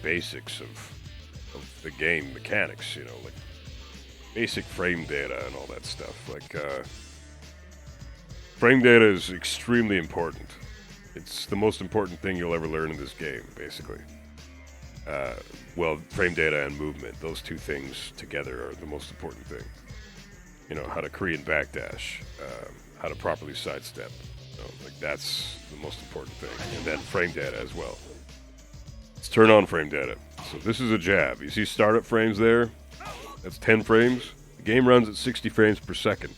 basics of the game mechanics, you know, like basic frame data and all that stuff. Like, frame data is extremely important. It's the most important thing you'll ever learn in this game, basically. Well, frame data and movement, those two things together are the most important thing. You know, how to Korean backdash, how to properly sidestep. You know, like that's the most important thing. And then frame data as well. Let's turn on frame data. So this is a jab. You see startup frames there? That's 10 frames. The game runs at 60 frames per second.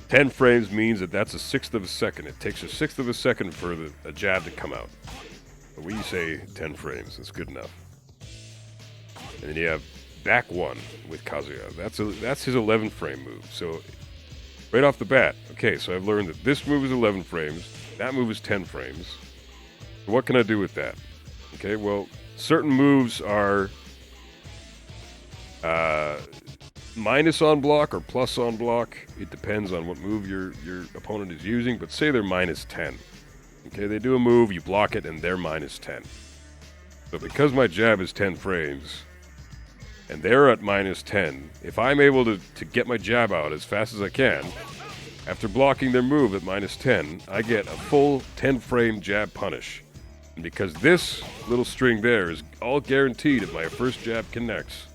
10 frames means that that's a sixth of a second. It takes a sixth of a second for a jab to come out. But we say 10 frames. That's good enough. And then you have back one with Kazuya. That's his 11 frame move. So right off the bat, okay, so I've learned that this move is 11 frames, that move is 10 frames. So what can I do with that? Okay, well, certain moves are minus on block or plus on block. It depends on what move your opponent is using, but say they're minus 10. Okay, they do a move, you block it, and they're minus 10. So because my jab is 10 frames, and they're at minus 10, if I'm able to get my jab out as fast as I can, after blocking their move at minus 10, I get a full 10-frame jab punish. And because this little string there is all guaranteed if my first jab connects.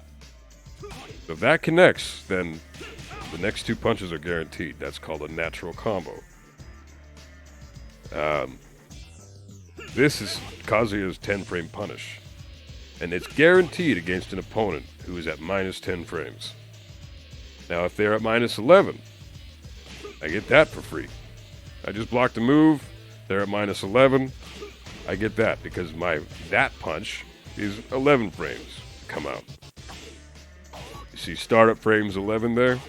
So if that connects, then the next two punches are guaranteed. That's called a natural combo. This is Kazuya's 10-frame punish. And it's guaranteed against an opponent who is at minus 10 frames. Now, if they're at minus 11, I get that for free. I just blocked a move, they're at minus 11, I get that because that punch is 11 frames come out. You see startup frames 11 there?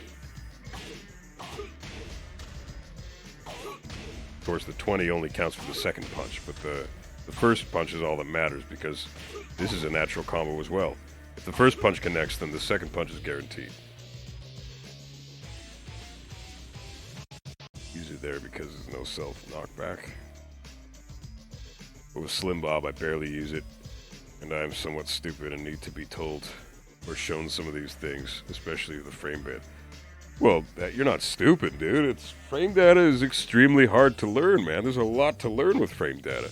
Of course, the 20 only counts for the second punch, but the first punch is all that matters because this is a natural combo as well. If the first punch connects, then the second punch is guaranteed. Use it there because there's no self-knockback. But with Slim Bob, I barely use it, and I'm somewhat stupid and need to be told or shown some of these things, especially the frame bit. Well, you're not stupid, dude. Frame data is extremely hard to learn, man. There's a lot to learn with frame data.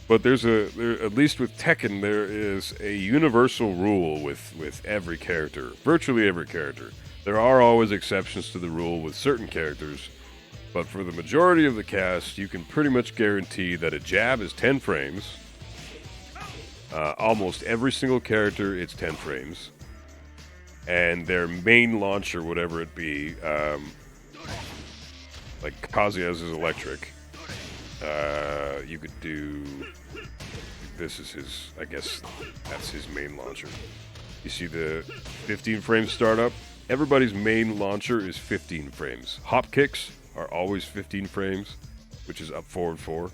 But at least with Tekken, there is a universal rule with every character, virtually every character. There are always exceptions to the rule with certain characters, but for the majority of the cast, you can pretty much guarantee that a jab is 10 frames. Almost every single character, it's 10 frames. And their main launcher, whatever it be, like Kazuya's is electric. You could do, this is his, I guess that's his main launcher. You see the 15 frame startup? Everybody's main launcher is 15 frames. Hop kicks are always 15 frames, which is up forward 4.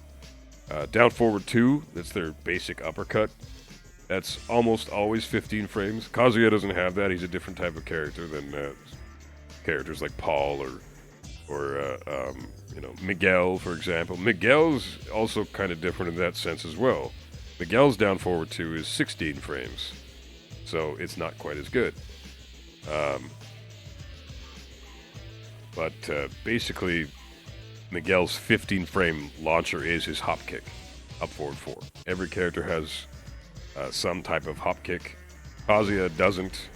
Down forward 2, that's their basic uppercut. That's almost always 15 frames. Kazuya doesn't have that. He's a different type of character than characters like Paul or Miguel, for example. Miguel's also kind of different in that sense as well. Miguel's down forward 2 is 16 frames, so it's not quite as good. But basically, Miguel's 15 frame launcher is his hop kick, up forward 4. Every character has some type of hop kick. Kazuya doesn't,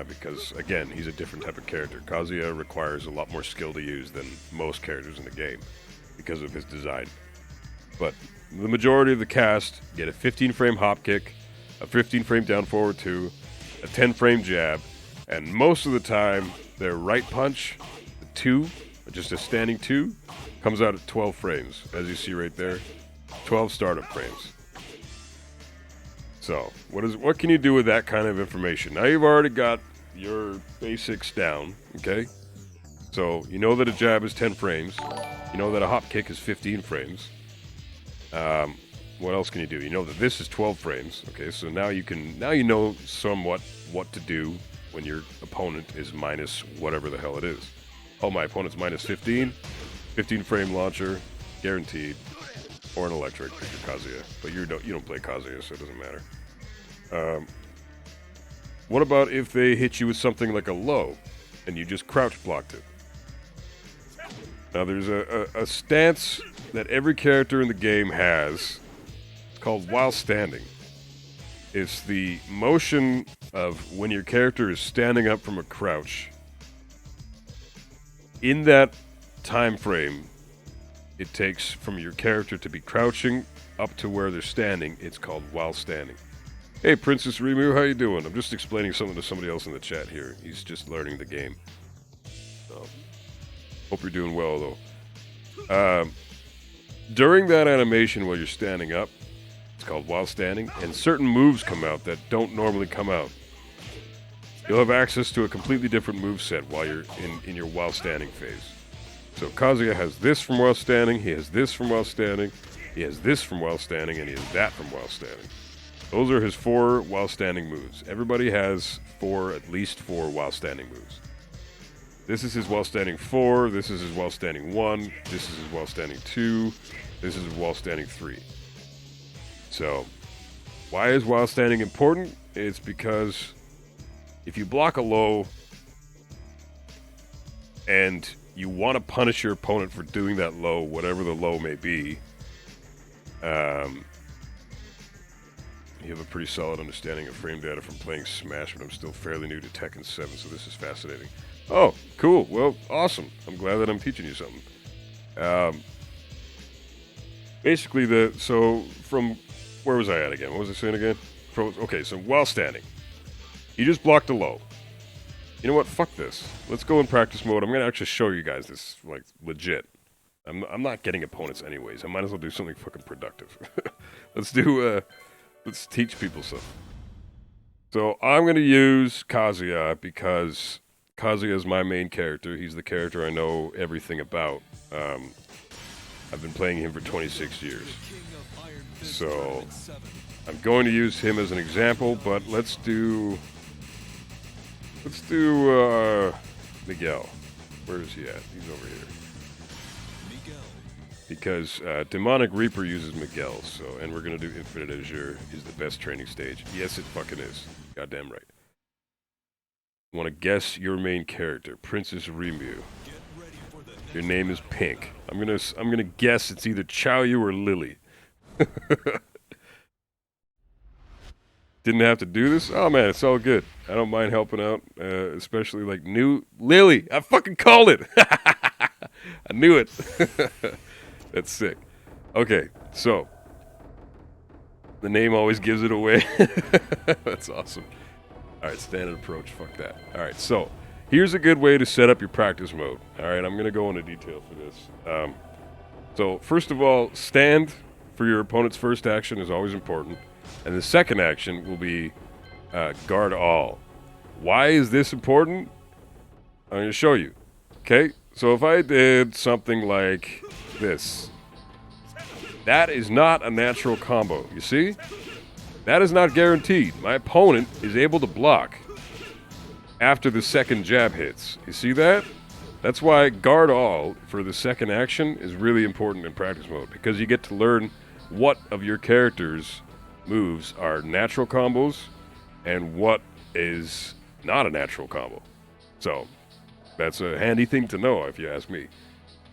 because again, he's a different type of character. Kazuya requires a lot more skill to use than most characters in the game because of his design. But the majority of the cast get a 15 frame hop kick, a 15 frame down forward 2, a 10 frame jab, and most of the time their right punch, the 2, just a standing 2, comes out at 12 frames, as you see right there. 12 startup frames. So, what can you do with that kind of information? Now you've already got your basics down, okay? So, you know that a jab is 10 frames. You know that a hop kick is 15 frames. What else can you do? You know that this is 12 frames, okay? So now you know somewhat what to do when your opponent is minus whatever the hell it is. Oh, my opponent's minus 15. 15 frame launcher, guaranteed. Or an electric if you're Kazuya. But you don't play Kazuya, so it doesn't matter. What about if they hit you with something like a low, and you just crouch blocked it? Now there's a stance that every character in the game has. It's called while standing. It's the motion of when your character is standing up from a crouch. In that time frame it takes from your character to be crouching up to where they're standing, it's called while standing. Hey, Princess Rimu, how you doing? I'm just explaining something to somebody else in the chat here. He's just learning the game. So, hope you're doing well, though. During that animation while you're standing up, it's called while standing, and certain moves come out that don't normally come out. You'll have access to a completely different move set while you're in your while standing phase. So Kazuya has this from while standing, he has this from while standing, he has this from while standing, and he has that from while standing. Those are his 4 while standing moves. Everybody has at least four while standing moves. This is his while standing 4, this is his while standing 1, this is his while standing 2, this is his while standing 3. So, why is while standing important? It's because if you block a low and you want to punish your opponent for doing that low, whatever the low may be, you have a pretty solid understanding of frame data from playing Smash, but I'm still fairly new to Tekken 7, so this is fascinating. Oh, cool. Well, awesome. I'm glad that I'm teaching you something. Basically, so from where was I at again? What was I saying again? Okay, so while standing, you just blocked a low. You know what? Fuck this. Let's go in practice mode. I'm gonna actually show you guys this, like, legit. I'm not getting opponents anyways. I might as well do something fucking productive. Let's teach people something. So I'm gonna use Kazuya because Kazuya is my main character. He's the character I know everything about. I've been playing him for 26 years. So I'm going to use him as an example, but let's do Miguel. Where is he at? He's over here. Because Demonic Reaper uses Miguel, and we're gonna do Infinite Azure. Is the best training stage. Yes, it fucking is. Goddamn right. Want to guess your main character, Princess Rimu. Your name is Pink. I'm gonna guess it's either Chaoyu or Lily. Didn't have to do this? Oh man, it's all good. I don't mind helping out, especially like new Lily. I fucking called it. I knew it. That's sick. Okay, so the name always gives it away. That's awesome. All right, standard approach. Fuck that. All right, so here's a good way to set up your practice mode. All right, I'm gonna go into detail for this. So first of all, stand for your opponent's first action is always important, and the second action will be guard all. Why is this important? I'm gonna show you. Okay, so if I did something like this, that is not a natural combo. You see? That is not guaranteed. My opponent is able to block after the second jab hits. You see that? That's why guard all for the second action is really important in practice mode, because you get to learn what of your character's moves are natural combos and what is not a natural combo. So, that's a handy thing to know if you ask me.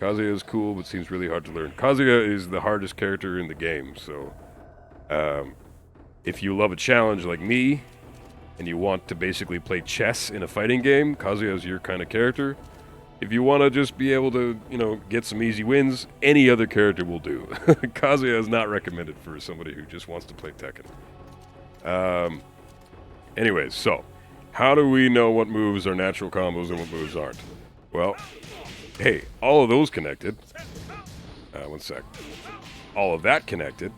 Kazuya is cool, but seems really hard to learn. Kazuya is the hardest character in the game, so if you love a challenge like me, and you want to basically play chess in a fighting game, Kazuya is your kind of character. If you want to just be able to, get some easy wins, any other character will do. Kazuya is not recommended for somebody who just wants to play Tekken. Anyways, so, how do we know what moves are natural combos and what moves aren't? Well, hey, all of those connected. One sec. All of that connected.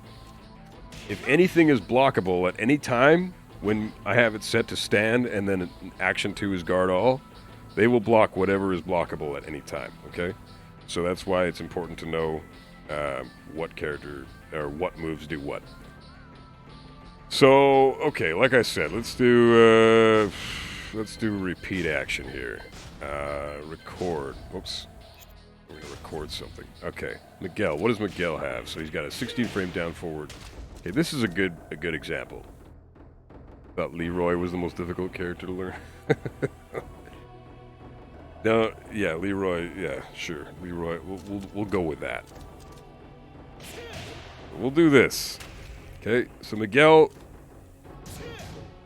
If anything is blockable at any time, when I have it set to stand and then action 2 is guard all, they will block whatever is blockable at any time, okay? So that's why it's important to know what character or what moves do what. So, okay, like I said, let's do repeat action here. Record. Whoops. I'm going to record something. Okay, Miguel. What does Miguel have? So he's got a 16 frame down forward. Okay, this is a good example. Thought Leroy was the most difficult character to learn. No, yeah, Leroy. Yeah, sure, Leroy. We'll go with that. We'll do this. Okay, so Miguel.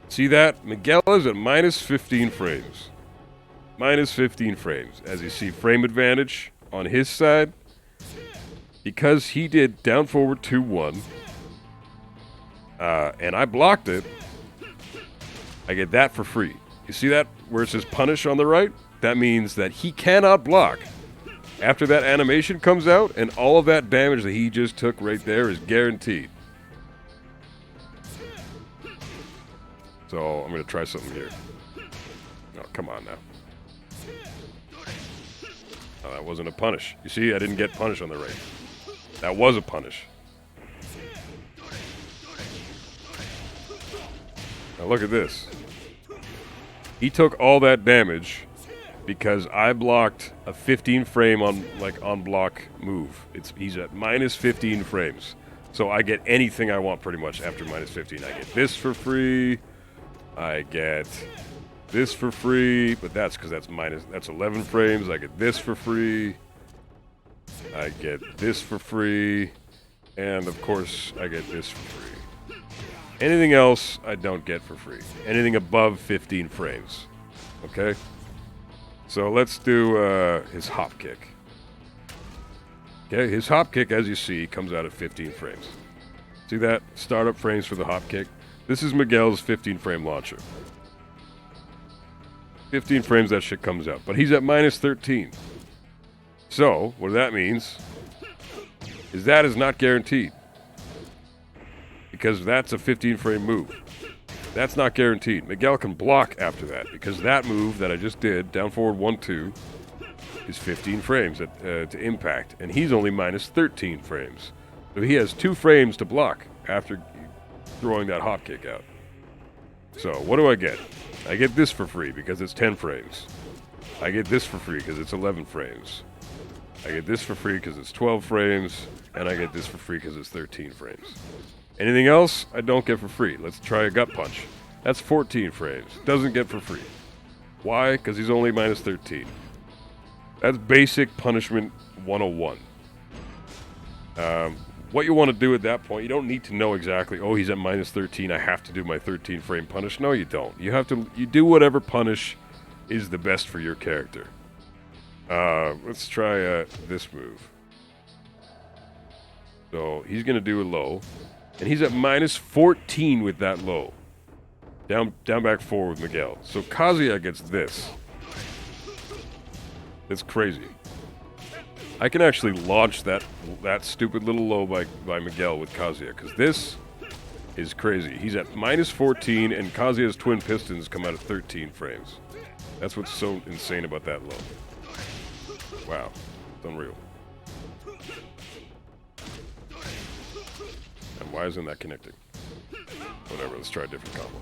See that? Miguel is at minus 15 frames. Minus 15 frames. As you see, frame advantage on his side. Because he did down forward 2-1. And I blocked it. I get that for free. You see that? Where it says punish on the right? That means that he cannot block. After that animation comes out, and all of that damage that he just took right there is guaranteed. So, I'm going to try something here. Oh, come on now. Oh, that wasn't a punish. You see, I didn't get punish on the right. That was a punish. Now look at this. He took all that damage because I blocked a 15 frame on block move. He's at minus 15 frames. So I get anything I want pretty much after minus 15. I get this for free. I get this for free, but that's because that's 11 frames. I get this for free. I get this for free. And of course, I get this for free. Anything else, I don't get for free. Anything above 15 frames. Okay? So let's do his hop kick. Okay, his hop kick, as you see, comes out at 15 frames. See that? Startup frames for the hop kick. This is Miguel's 15 frame launcher. 15 frames that shit comes out. But he's at minus 13. So, what that means is that is not guaranteed. Because that's a 15 frame move. That's not guaranteed. Miguel can block after that because that move that I just did, down forward 1-2, is 15 frames to impact. And he's only minus 13 frames. So he has 2 frames to block after throwing that hop kick out. So what do I get? I get this for free because it's 10 frames. I get this for free because it's 11 frames. I get this for free because it's 12 frames. And I get this for free because it's 13 frames. Anything else, I don't get for free. Let's try a gut punch. That's 14 frames. Doesn't get for free. Why? Because he's only minus 13. That's basic punishment 101. What you want to do at that point, you don't need to know exactly, oh, he's at minus 13, I have to do my 13 frame punish. No, you don't. You do whatever punish is the best for your character. Let's try this move. So he's going to do a low. And he's at minus 14 with that low. Down back forward with Miguel. So Kazuya gets this. It's crazy. I can actually launch that stupid little low by Miguel with Kazuya, because this is crazy. He's at minus 14, and Kazuya's twin pistons come out at 13 frames. That's what's so insane about that low. Wow. It's unreal. And why isn't that connecting? Whatever, let's try a different combo.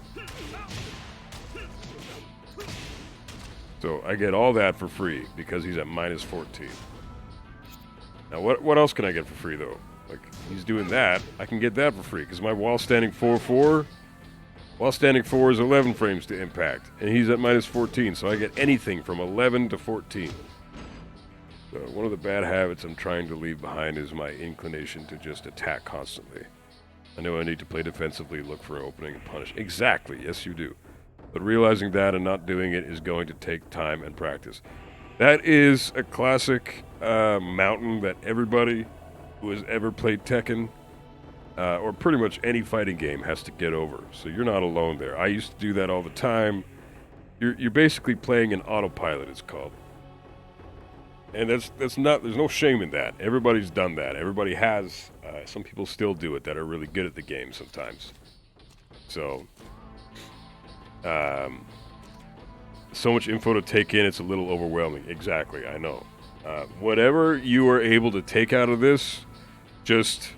So I get all that for free because he's at minus 14. Now what else can I get for free though? Like, he's doing that, I can get that for free because my while standing 4-4 is 11 frames to impact, and he's at minus 14, so I get anything from 11 to 14. So one of the bad habits I'm trying to leave behind is my inclination to just attack constantly. I know I need to play defensively, look for an opening, and punish. Exactly, yes you do. But realizing that and not doing it is going to take time and practice. That is a classic mountain that everybody who has ever played Tekken, or pretty much any fighting game, has to get over. So you're not alone there. I used to do that all the time. You're basically playing an autopilot, it's called. And there's no shame in that. Everybody's done that. Everybody has. Some people still do it that are really good at the game sometimes. So, so much info to take in, it's a little overwhelming. Exactly, I know. Whatever you are able to take out of this, just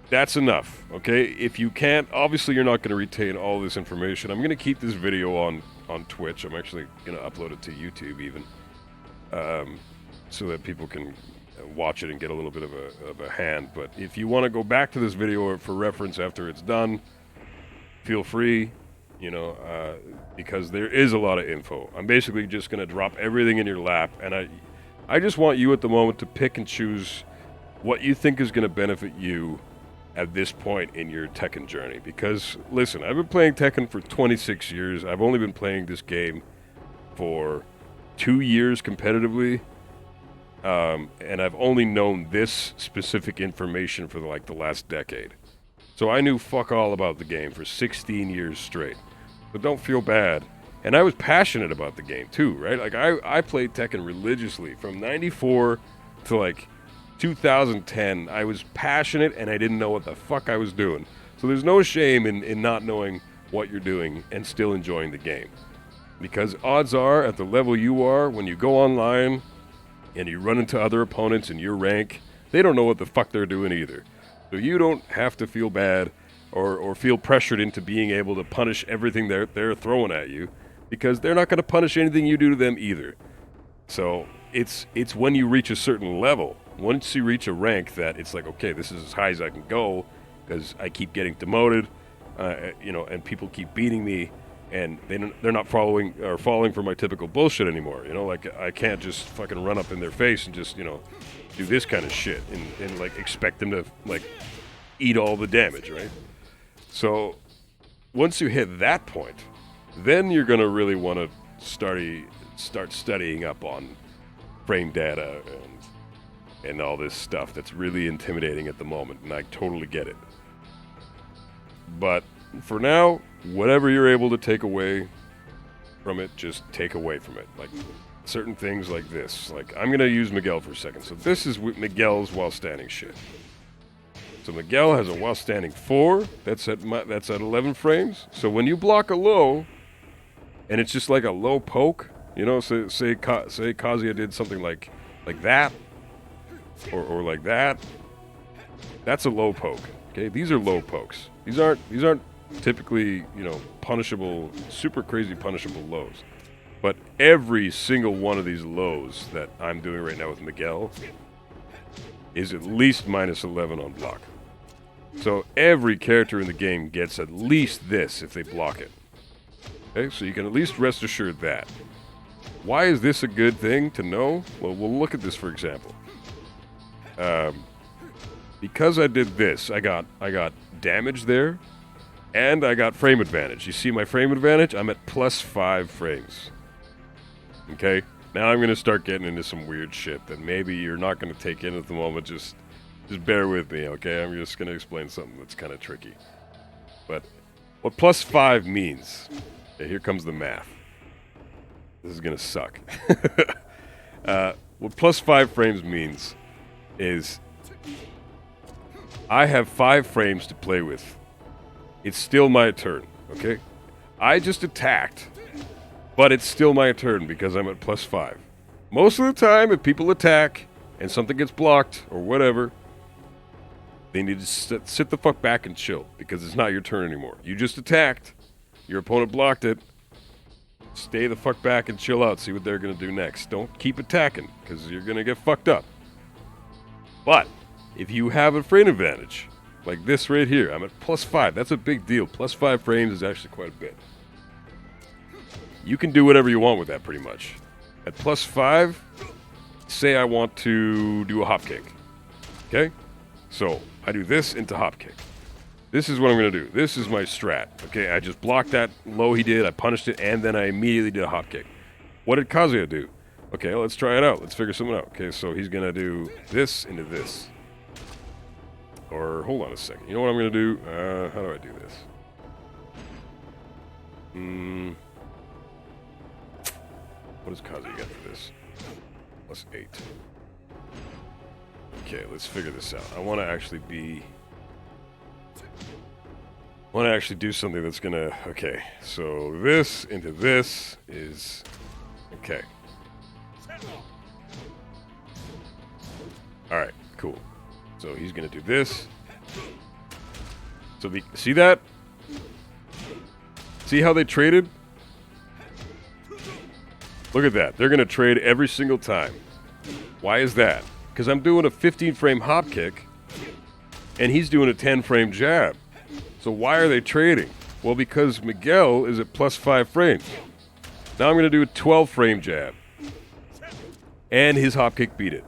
that's enough, okay? If you can't, obviously you're not going to retain all this information. I'm going to keep this video on Twitch. I'm actually going to upload it to YouTube even. so that people can watch it and get a little bit of a hand. But if you want to go back to this video for reference after it's done, feel free, you know, because there is a lot of info. I'm basically just going to drop everything in your lap, and I just want you at the moment to pick and choose what you think is going to benefit you at this point in your Tekken journey. Because, listen, I've been playing Tekken for 26 years. I've only been playing this game for 2 years competitively. And I've only known this specific information for like the last decade. So I knew fuck all about the game for 16 years straight. But don't feel bad. And I was passionate about the game too, right? Like I played Tekken religiously from 94 to like 2010. I was passionate and I didn't know what the fuck I was doing. So there's no shame in not knowing what you're doing and still enjoying the game. Because odds are, at the level you are, when you go online and you run into other opponents in your rank, they don't know what the fuck they're doing either. So you don't have to feel bad or feel pressured into being able to punish everything they're throwing at you, because they're not going to punish anything you do to them either. So it's when you reach a certain level, once you reach a rank that it's like, okay, this is as high as I can go because I keep getting demoted, you know, and people keep beating me, and they're not falling for my typical bullshit anymore. You know, like I can't just fucking run up in their face and just, you know, do this kind of shit and like expect them to like eat all the damage, right? So once you hit that point, then you're gonna really want to start studying up on frame data and all this stuff that's really intimidating at the moment, and I totally get it. But for now, whatever you're able to take away from it, just take away from it. Like certain things like this. Like I'm gonna use Miguel for a second. So this is Miguel's while standing shit. So Miguel has a while standing 4. That's at 11 frames. So when you block a low, and it's just like a low poke, you know, say Kazuya did something like that, or like that. That's a low poke. Okay, these are low pokes. These aren't typically, you know, punishable, super crazy punishable lows. But every single one of these lows that I'm doing right now with Miguel is at least minus 11 on block. So every character in the game gets at least this if they block it. Okay, so you can at least rest assured that. Why is this a good thing to know? Well, we'll look at this for example. Because I did this, I got damage there, and I got frame advantage. You see my frame advantage? I'm at plus 5 frames. Okay? Now I'm going to start getting into some weird shit that maybe you're not going to take in at the moment. Just bear with me, okay? I'm just going to explain something that's kind of tricky. But what plus 5 means, okay, here comes the math. This is going to suck. What plus 5 frames means is I have 5 frames to play with. It's still my turn, okay? I just attacked, but it's still my turn because I'm at plus 5. Most of the time, if people attack and something gets blocked or whatever, they need to sit the fuck back and chill because it's not your turn anymore. You just attacked. Your opponent blocked it. Stay the fuck back and chill out. See what they're going to do next. Don't keep attacking because you're going to get fucked up. But if you have a frame advantage, like this right here, I'm at plus 5. That's a big deal. Plus 5 frames is actually quite a bit. You can do whatever you want with that pretty much. At plus 5, say I want to do a hop kick. Okay? So I do this into hop kick. This is what I'm going to do. This is my strat. Okay, I just blocked that low he did, I punished it, and then I immediately did a hop kick. What did Kazuya do? Okay, let's try it out. Let's figure something out. Okay, so he's going to do this into this. Or, hold on a second. You know what I'm going to do? How do I do this? What does Kazuya get for this? Plus 8. Okay, let's figure this out. I want to actually do something that's gonna... Okay, so this into this is... Okay. Alright, cool. So he's gonna do this. So see that? See how they traded? Look at that. They're going to trade every single time. Why is that? Because I'm doing a 15-frame hop kick, and he's doing a 10-frame jab. So why are they trading? Well, because Miguel is at plus 5 frames. Now I'm going to do a 12-frame jab. And his hop kick beat it.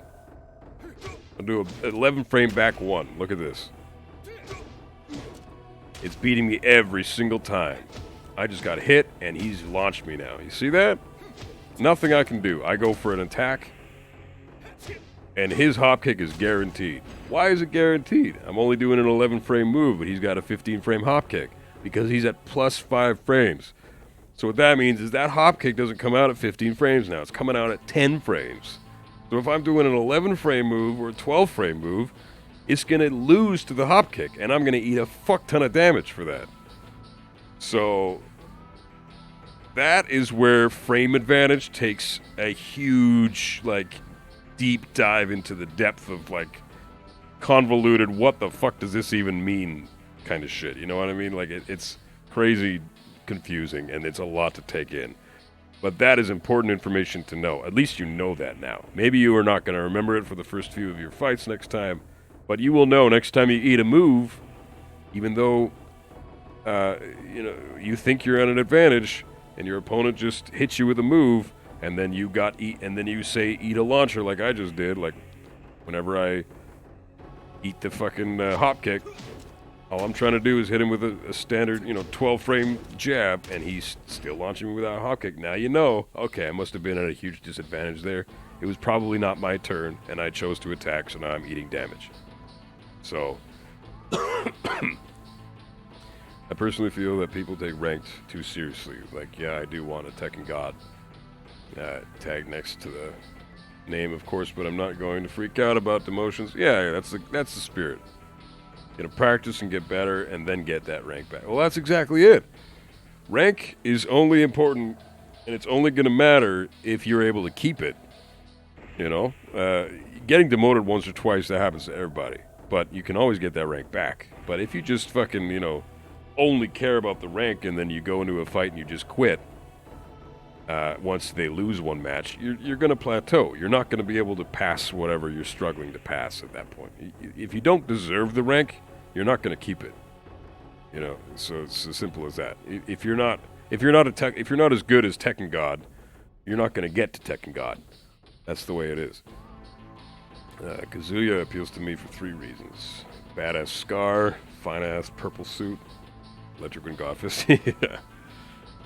I'll do an 11-frame back one. Look at this. It's beating me every single time. I just got hit, and he's launched me now. You see that? Nothing I can do. I go for an attack, and his hop kick is guaranteed. Why is it guaranteed? I'm only doing an 11-frame move, but he's got a 15-frame hop kick because he's at plus 5 frames. So what that means is that hop kick doesn't come out at 15 frames now. It's coming out at 10 frames. So if I'm doing an 11-frame move or a 12-frame move, it's going to lose to the hop kick, and I'm going to eat a fuck ton of damage for that. So that is where frame advantage takes a huge, like, deep dive into the depth of, like, convoluted, what the fuck does this even mean kind of shit. You know what I mean? Like, it's crazy confusing, and it's a lot to take in. But that is important information to know. At least you know that now. Maybe you are not going to remember it for the first few of your fights next time, but you will know next time you eat a move, even though you think you're at an advantage, and your opponent just hits you with a move, and then you say eat a launcher like I just did, like whenever I eat the fucking hop kick. All I'm trying to do is hit him with a standard, 12-frame jab, and he's still launching me without a hop kick. Now you know, okay, I must have been at a huge disadvantage there. It was probably not my turn, and I chose to attack, so now I'm eating damage. So, I personally feel that people take ranked too seriously. Like, yeah, I do want a Tekken God tag next to the name, of course, but I'm not going to freak out about demotions. Yeah, that's the spirit. Practice and get better, and then get that rank back. Well, that's exactly it. Rank is only important, and it's only going to matter if you're able to keep it. Getting demoted once or twice, that happens to everybody. But you can always get that rank back. But if you just fucking, only care about the rank, and then you go into a fight and you just quit, once they lose one match, you're going to plateau. You're not going to be able to pass whatever you're struggling to pass at that point. If you don't deserve the rank, you're not going to keep it. So it's as simple as that. If you're not as good as Tekken God, you're not going to get to Tekken God. That's the way it is. Kazuya appeals to me for 3 reasons: badass scar, fine ass purple suit, electric and godfist. Yeah.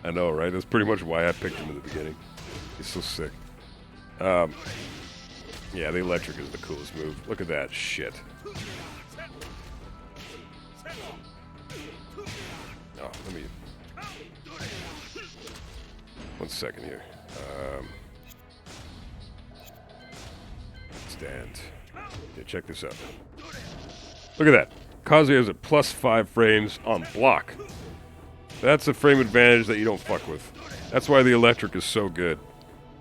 I know, right? That's pretty much why I picked him in the beginning. He's so sick. Yeah, the electric is the coolest move. Look at that shit. Oh, let me... 1 second here. Stand. Yeah, check this out. Look at that. Kazuya is at plus 5 frames on block. That's a frame advantage that you don't fuck with. That's why the electric is so good.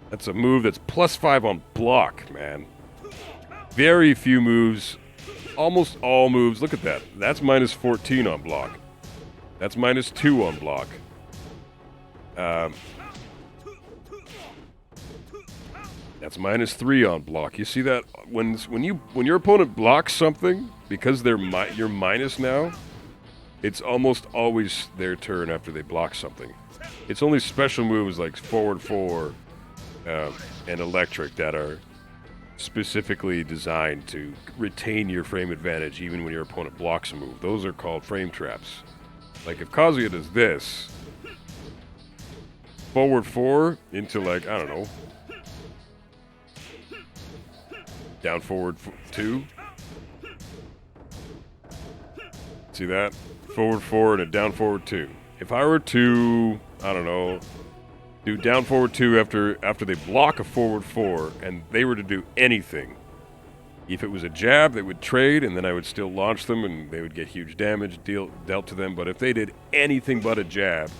That's a move that's plus 5 on block, man. Very few moves, almost all moves. Look at that. That's minus 14 on block. That's minus 2 on block. That's minus 3 on block. You see that when your opponent blocks something because you're minus now, it's almost always their turn after they block something. It's only special moves like forward 4 and electric that are specifically designed to retain your frame advantage even when your opponent blocks a move. Those are called frame traps. Like if Kazuya does this, forward 4 into like, I don't know, down forward 2. See that? Forward 4 and a down forward 2. If I were to, I don't know, do down forward 2 after they block a forward 4 and they were to do anything, if it was a jab, they would trade and then I would still launch them and they would get huge damage dealt to them. But if they did anything but a jab,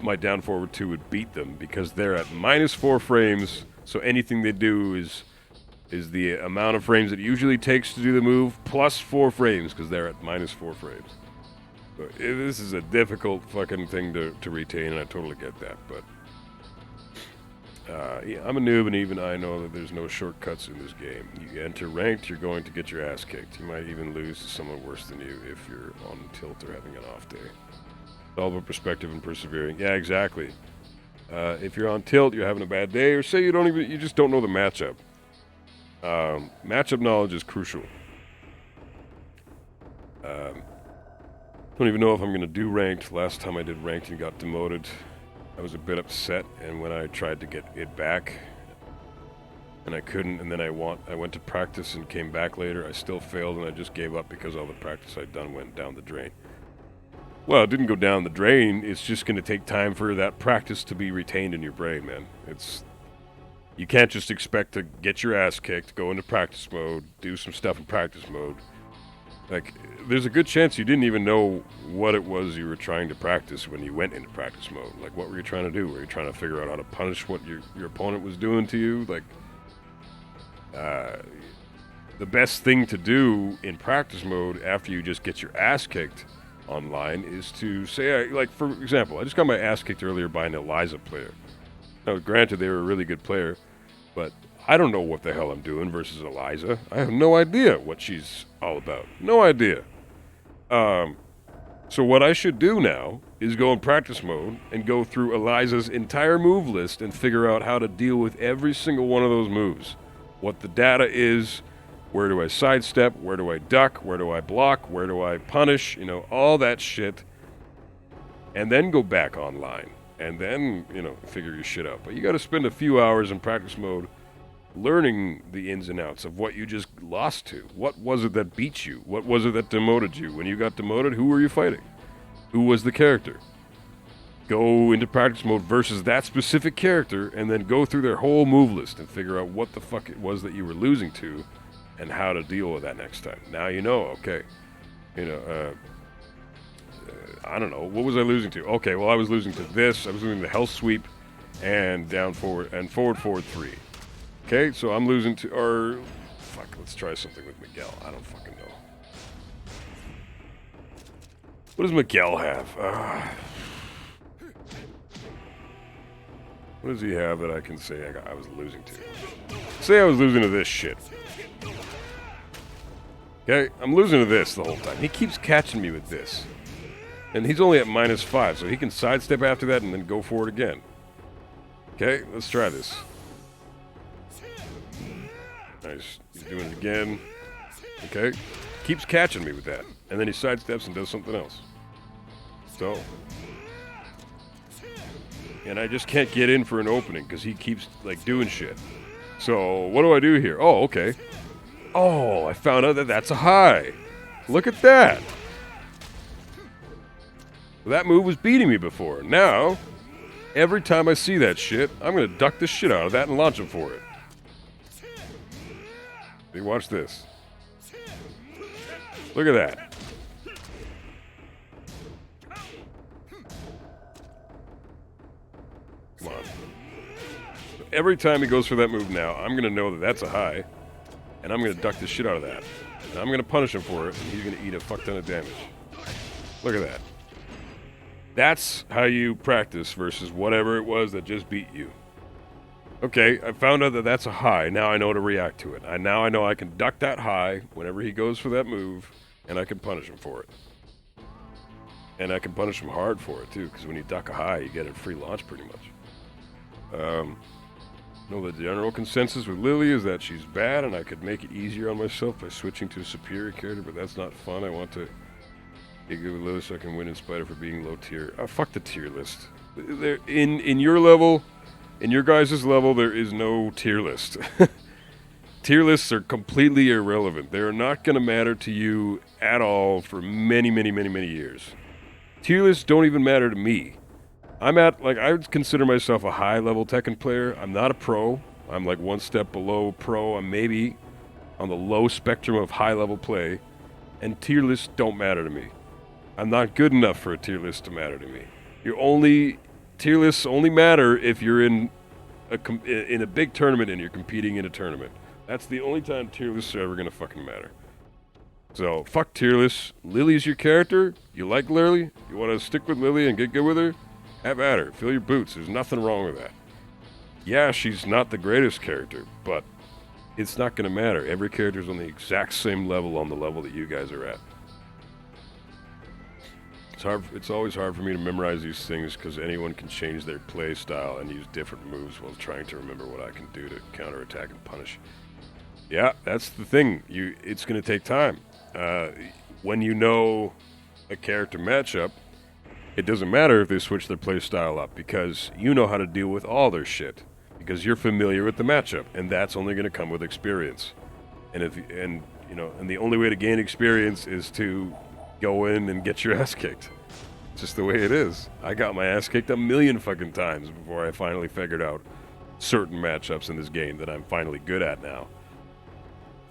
my down forward 2 would beat them because they're at minus 4 frames. So anything they do is the amount of frames it usually takes to do the move plus 4 frames because they're at minus 4 frames. So this is a difficult fucking thing to retain, and I totally get that. But Yeah, I'm a noob, and even I know that there's no shortcuts in this game. You enter ranked, you're going to get your ass kicked. You might even lose to someone worse than you if you're on tilt or having an off day. It's all about perspective and persevering. Yeah, exactly. If you're on tilt, you're having a bad day, or say you just don't know the matchup. Matchup knowledge is crucial. Don't even know if I'm going to do ranked. Last time I did ranked and got demoted, I was a bit upset, and when I tried to get it back, and I couldn't, and then I went to practice and came back later, I still failed, and I just gave up because all the practice I'd done went down the drain. Well, it didn't go down the drain. It's just going to take time for that practice to be retained in your brain, man. You can't just expect to get your ass kicked, go into practice mode, do some stuff in practice mode. Like, there's a good chance you didn't even know what it was you were trying to practice when you went into practice mode. Like, what were you trying to do? Were you trying to figure out how to punish what your opponent was doing to you? Like, the best thing to do in practice mode after you just get your ass kicked online is to say, like, for example, I just got my ass kicked earlier by an Eliza player. Now, granted, they were a really good player, but I don't know what the hell I'm doing versus Eliza. I have no idea what she's all about. No idea. So what I should do now is go in practice mode and go through Eliza's entire move list and figure out how to deal with every single one of those moves. What the data is, where do I sidestep, where do I duck, where do I block, where do I punish, all that shit. And then go back online. And then, figure your shit out. But you got to spend a few hours in practice mode learning the ins and outs of what you just lost to. What was it that beat you? What was it that demoted you? When you got demoted, who were you fighting? Who was the character? Go into practice mode versus that specific character, and then go through their whole move list and figure out what the fuck it was that you were losing to and how to deal with that next time. Now you know, okay. I don't know. What was I losing to? Okay, well, I was losing to this. I was losing to health sweep and down forward and forward 3. Okay, so I'm losing to, let's try something with Miguel. I don't fucking know. What does Miguel have? What does he have that I can say I was losing to? Say I was losing to this shit. Okay, I'm losing to this the whole time. He keeps catching me with this. And he's only at -5, so he can sidestep after that and then go for it again. Okay, let's try this. Nice. He's doing it again. Okay. Keeps catching me with that. And then he sidesteps and does something else. So. And I just can't get in for an opening because he keeps, doing shit. So, what do I do here? Oh, okay. Oh, I found out that that's a high. Look at that. That move was beating me before. Now, every time I see that shit, I'm going to duck the shit out of that and launch him for it. See, watch this. Look at that. Come on. Every time he goes for that move now, I'm going to know that that's a high, and I'm going to duck the shit out of that. And I'm going to punish him for it, and he's going to eat a fuck ton of damage. Look at that. That's how you practice versus whatever it was that just beat you. Okay, I found out that that's a high. Now I know to react to it. Now I know I can duck that high whenever he goes for that move, and I can punish him for it. And I can punish him hard for it, too, because when you duck a high, you get a free launch pretty much. The general consensus with Lily is that she's bad, and I could make it easier on myself by switching to a superior character, but that's not fun. I want to get good with Lily so I can win in spite of her being low tier. Fuck the tier list. In your level... In your guys' level, there is no tier list. Tier lists are completely irrelevant. They're not going to matter to you at all for many, many, many, many years. Tier lists don't even matter to me. I would consider myself a high-level Tekken player. I'm not a pro. I'm one step below pro. I'm maybe on the low spectrum of high-level play. And tier lists don't matter to me. I'm not good enough for a tier list to matter to me. Tier lists only matter if you're in a big tournament and you're competing in a tournament. That's the only time tier lists are ever going to fucking matter. So, fuck tier lists. Lily's your character. You like Lily? You want to stick with Lily and get good with her? Have at her. Fill your boots. There's nothing wrong with that. Yeah, she's not the greatest character, but it's not going to matter. Every character's on the exact same level, on the level that you guys are at. It's always hard for me to memorize these things because anyone can change their play style and use different moves while trying to remember what I can do to counterattack and punish. Yeah, that's the thing. It's going to take time. When you know a character matchup, it doesn't matter if they switch their play style up because you know how to deal with all their shit because you're familiar with the matchup, and that's only going to come with experience. And the only way to gain experience is to go in and get your ass kicked. It's just the way it is. I got my ass kicked a million fucking times before I finally figured out certain matchups in this game that I'm finally good at now.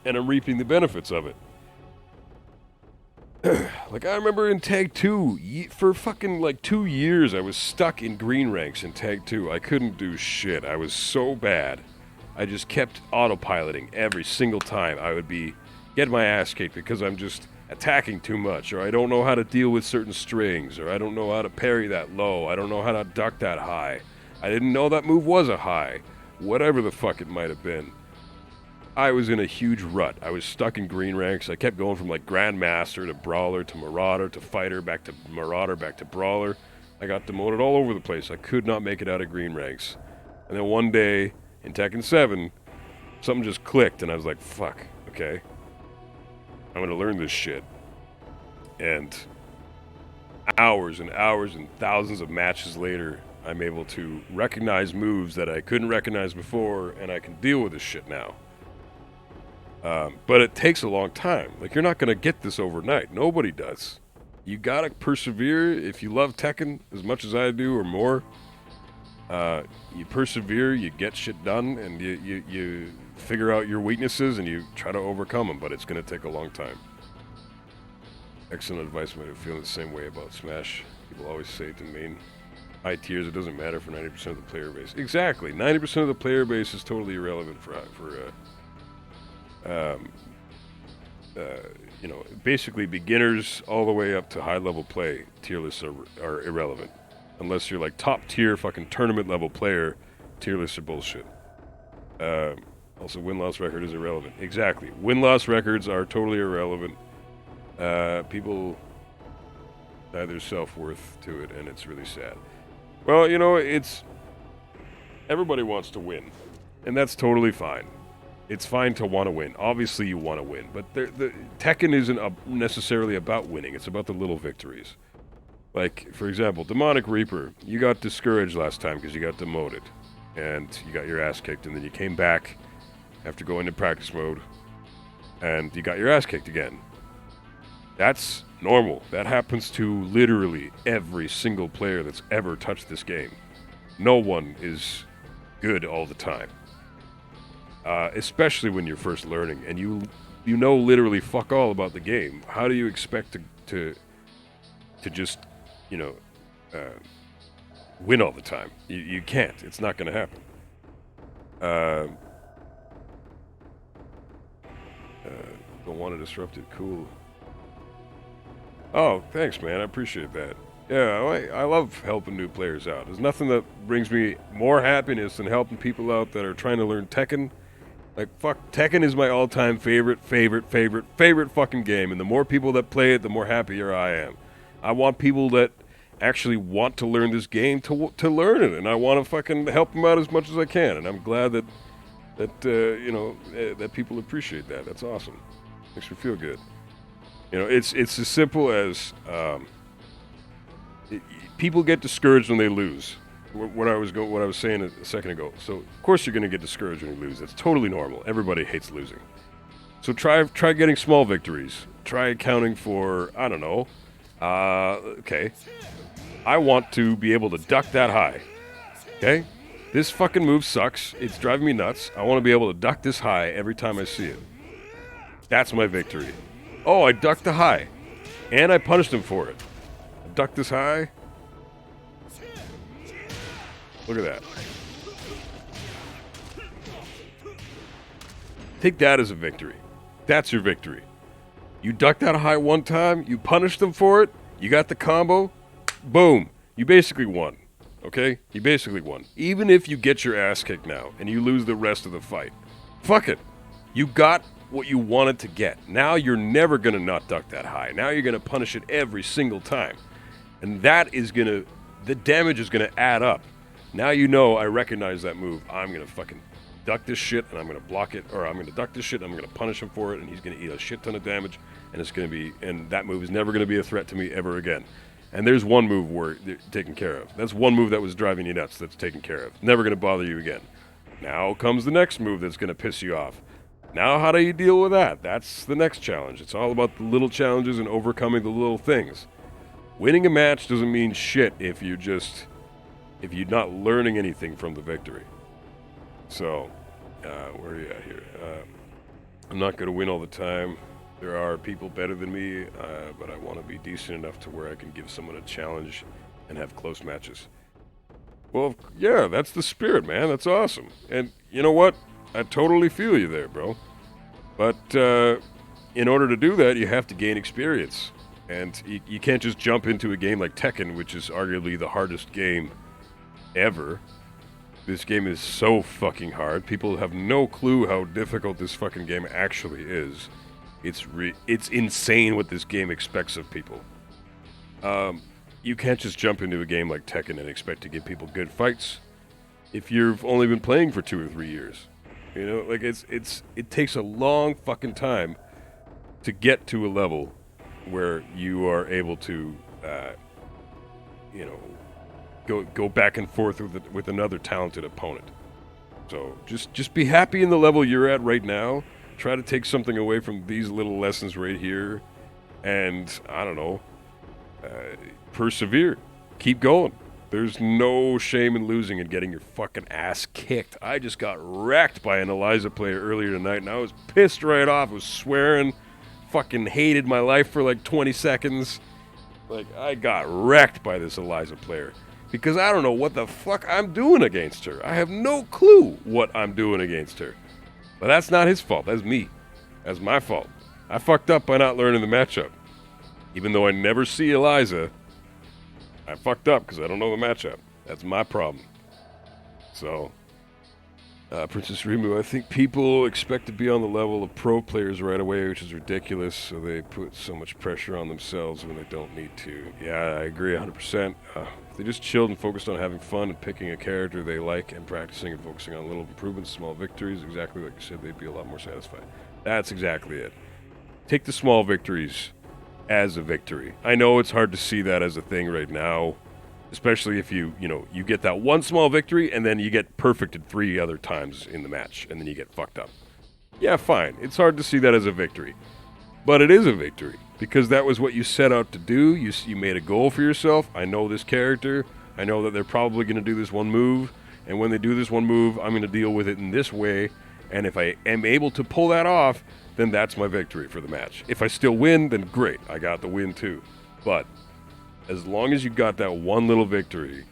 And I'm reaping the benefits of it. Like, I remember in Tag 2, for fucking like 2 years, I was stuck in green ranks in Tag 2. I couldn't do shit. I was so bad. I just kept autopiloting every single time. I would be getting my ass kicked because I'm just attacking too much, or I don't know how to deal with certain strings, or I don't know how to parry that low, I don't know how to duck that high. I didn't know that move was a high. Whatever the fuck it might have been. I was in a huge rut. I was stuck in green ranks. I kept going from like Grandmaster to Brawler to Marauder to Fighter, back to Marauder, back to Brawler. I got demoted all over the place. I could not make it out of green ranks. And then one day in Tekken 7, something just clicked and I was like, fuck, okay. I'm going to learn this shit. And hours and hours and thousands of matches later, I'm able to recognize moves that I couldn't recognize before, and I can deal with this shit now. But it takes a long time. Like, you're not going to get this overnight. Nobody does. You got to persevere. If you love Tekken as much as I do or more, you persevere, you get shit done, and you figure out your weaknesses and you try to overcome them, but it's going to take a long time. Excellent advice. I feel the same way about Smash. People always say to me, high tiers, it doesn't matter for 90% of the player base. Exactly. 90% of the player base is totally irrelevant for basically beginners all the way up to high level play. Tier lists are irrelevant. Unless you're like top tier fucking tournament level player, tier lists are bullshit. Also, win-loss record is irrelevant. Exactly. Win-loss records are totally irrelevant. People add their self-worth to it, and it's really sad. Well, it's... Everybody wants to win, and that's totally fine. It's fine to want to win. Obviously, you want to win, but the Tekken isn't necessarily about winning. It's about the little victories. Like, for example, Demonic Reaper. You got discouraged last time because you got demoted, and you got your ass kicked, and then you came back after going to practice mode, and you got your ass kicked again. That's normal. That happens to literally every single player that's ever touched this game. No one is good all the time. Especially when you're first learning, and you know literally fuck all about the game. How do you expect to just, win all the time? You can't. It's not going to happen. Don't want to disrupt it. Cool. Oh, thanks, man. I appreciate that. Yeah, I love helping new players out. There's nothing that brings me more happiness than helping people out that are trying to learn Tekken. Like, fuck, Tekken is my all-time favorite fucking game. And the more people that play it, the more happier I am. I want people that actually want to learn this game to learn it. And I want to fucking help them out as much as I can. And I'm glad that people appreciate that. That's awesome. Makes me feel good. It's as simple as people get discouraged when they lose. What I was saying a second ago. So of course you're going to get discouraged when you lose. That's totally normal. Everybody hates losing. So try getting small victories. Try accounting for, I don't know. Okay. I want to be able to duck that high. Okay? This fucking move sucks. It's driving me nuts. I want to be able to duck this high every time I see it. That's my victory. Oh, I ducked the high. And I punished him for it. I ducked this high. Look at that. Take that as a victory. That's your victory. You ducked that high one time, you punished them for it, you got the combo, boom. You basically won. okay? He basically won. Even if you get your ass kicked now and you lose the rest of the fight, fuck it. You got what you wanted to get. Now you're never going to not duck that high. Now you're going to punish it every single time. And that is going to, the damage is going to add up. Now you know I recognize that move. I'm going to fucking duck this shit and I'm going to block it, or I'm going to duck this shit and I'm going to punish him for it, and he's going to eat a shit ton of damage, and it's going to be, and that move is never going to be a threat to me ever again. And there's one move where they're taken care of. That's one move that was driving you nuts that's taken care of. Never going to bother you again. Now comes the next move that's going to piss you off. Now how do you deal with that? That's the next challenge. It's all about the little challenges and overcoming the little things. Winning a match doesn't mean shit if you're not learning anything from the victory. So, where are you at here? I'm not going to win all the time. There are people better than me, but I want to be decent enough to where I can give someone a challenge and have close matches. Well, yeah, that's the spirit, man. That's awesome. And you know what? I totally feel you there, bro. But in order to do that, you have to gain experience. And you can't just jump into a game like Tekken, which is arguably the hardest game ever. This game is so fucking hard. People have no clue how difficult this fucking game actually is. It's insane what this game expects of people. You can't just jump into a game like Tekken and expect to give people good fights if you've only been playing for 2 or 3 years. You know, like it takes a long fucking time to get to a level where you are able to, go back and forth with another talented opponent. So just be happy in the level you're at right now. Try to take something away from these little lessons right here, and I don't know, persevere, keep going. There's no shame in losing and getting your fucking ass kicked. I just got wrecked by an Eliza player earlier tonight, and I was pissed right off. I was swearing, fucking hated my life for like 20 seconds. Like, I got wrecked by this Eliza player because I don't know what the fuck I'm doing against her. I have no clue what I'm doing against her. But that's not his fault. That's me. That's my fault. I fucked up by not learning the matchup. Even though I never see Eliza, I fucked up because I don't know the matchup. That's my problem. So, Princess Rimu, I think people expect to be on the level of pro players right away, which is ridiculous, so they put so much pressure on themselves when they don't need to. Yeah, I agree 100%. If they just chilled and focused on having fun and picking a character they like and practicing and focusing on little improvements, small victories, exactly like you said, they'd be a lot more satisfied. That's exactly it. Take the small victories as a victory. I know it's hard to see that as a thing right now, especially if you get that one small victory and then you get perfected 3 other times in the match and then you get fucked up. Yeah, fine. It's hard to see that as a victory. But it is a victory because that was what you set out to do. You made a goal for yourself. I know this character. I know that they're probably going to do this one move, and when they do this one move, I'm going to deal with it in this way, and if I am able to pull that off, then that's my victory for the match. If I still win, then great. I got the win too. But as long as you got that one little victory,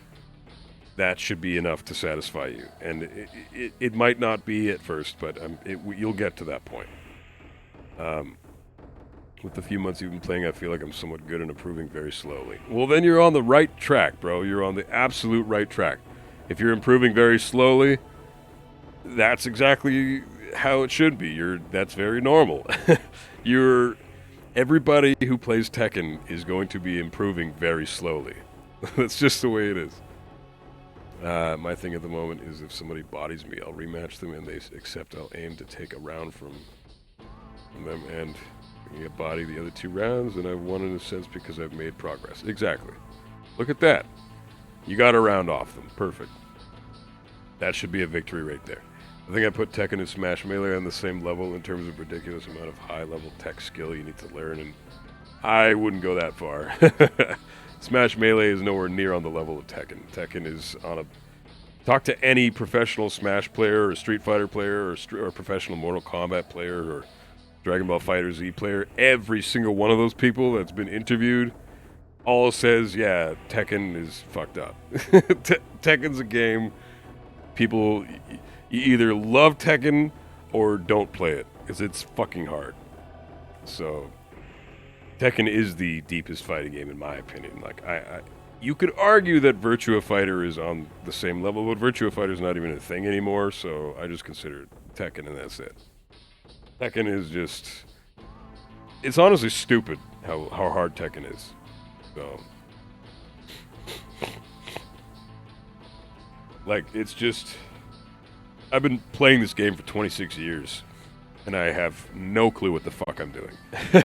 that should be enough to satisfy you. And it might not be at first, but you'll get to that point. With the few months you've been playing, I feel like I'm somewhat good and improving very slowly. Well, then you're on the right track, bro. You're on the absolute right track. If you're improving very slowly, that's exactly how it should be. That's very normal. Everybody who plays Tekken is going to be improving very slowly. That's just the way it is. My thing at the moment is if somebody bodies me, I'll rematch them, and they accept I'll aim to take a round from them and get body the other 2 rounds, and I've won in a sense because I've made progress. Exactly. Look at that. You got a round off them. Perfect. That should be a victory right there. I think I put Tekken and Smash Melee on the same level in terms of ridiculous amount of high-level tech skill you need to learn, and I wouldn't go that far. Smash Melee is nowhere near on the level of Tekken. Tekken is on a... Talk to any professional Smash player or Street Fighter player or professional Mortal Kombat player or Dragon Ball FighterZ player. Every single one of those people that's been interviewed all says, yeah, Tekken is fucked up. Tekken's a game people... You either love Tekken or don't play it, because it's fucking hard. So, Tekken is the deepest fighting game in my opinion. Like, You could argue that Virtua Fighter is on the same level, but Virtua Fighter is not even a thing anymore, so I just consider it Tekken, and that's it. Tekken is just. It's honestly stupid how hard Tekken is. So. Like, it's just. I've been playing this game for 26 years, and I have no clue what the fuck I'm doing.